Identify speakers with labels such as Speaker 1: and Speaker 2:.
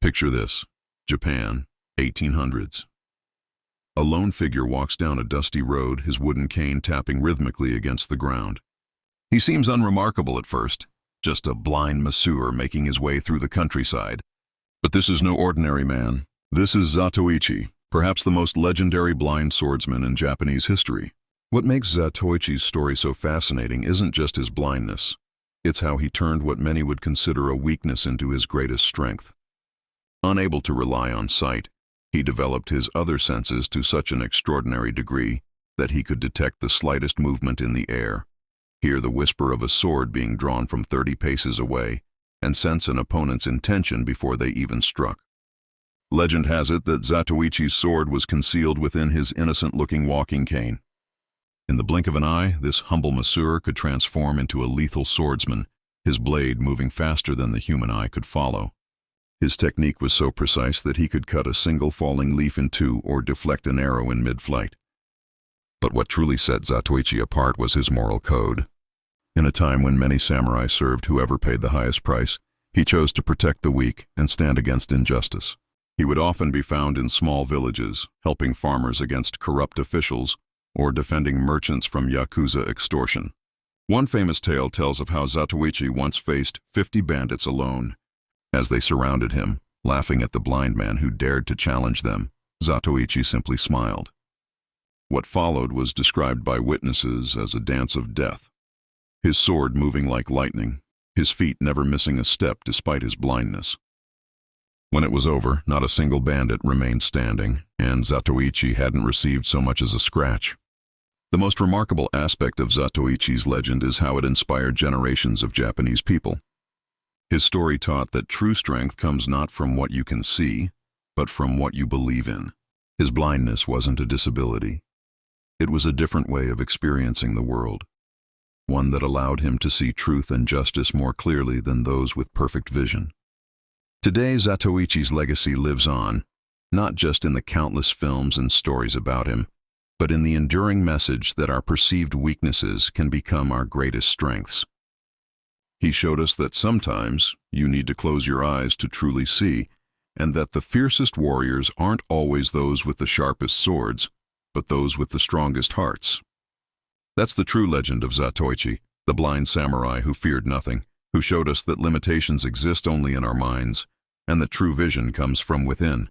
Speaker 1: Picture this: Japan, 1800s. A lone figure walks down a dusty road, his wooden cane tapping rhythmically against the ground. He seems unremarkable at first, just a blind masseur making his way through the countryside. But this is no ordinary man. This is Zatoichi, perhaps the most legendary blind swordsman in Japanese history. What makes Zatoichi's story so fascinating isn't just his blindness. It's how he turned what many would consider a weakness into his greatest strength. Unable to rely on sight, he developed his other senses to such an extraordinary degree that he could detect the slightest movement in the air, hear the whisper of a sword being drawn from 30 paces away, and sense an opponent's intention before they even struck. Legend has it that Zatoichi's sword was concealed within his innocent-looking walking cane. In the blink of an eye, this humble masseur could transform into a lethal swordsman, his blade moving faster than the human eye could follow. His technique was so precise that he could cut a single falling leaf in two or deflect an arrow in mid-flight. But what truly set Zatoichi apart was his moral code. In a time when many samurai served whoever paid the highest price, he chose to protect the weak and stand against injustice. He would often be found in small villages, helping farmers against corrupt officials or defending merchants from Yakuza extortion. One famous tale tells of how Zatoichi once faced 50 bandits alone. As they surrounded him, laughing at the blind man who dared to challenge them, Zatoichi simply smiled. What followed was described by witnesses as a dance of death. His sword moving like lightning, his feet never missing a step despite his blindness. When it was over, not a single bandit remained standing, and Zatoichi hadn't received so much as a scratch. The most remarkable aspect of Zatoichi's legend is how it inspired generations of Japanese people. His story taught that true strength comes not from what you can see, but from what you believe in. His blindness wasn't a disability. It was a different way of experiencing the world, one that allowed him to see truth and justice more clearly than those with perfect vision. Today, Zatoichi's legacy lives on, not just in the countless films and stories about him, but in the enduring message that our perceived weaknesses can become our greatest strengths. He showed us that sometimes you need to close your eyes to truly see, and that the fiercest warriors aren't always those with the sharpest swords, but those with the strongest hearts. That's the true legend of Zatoichi, the blind samurai who feared nothing, who showed us that limitations exist only in our minds, and that true vision comes from within.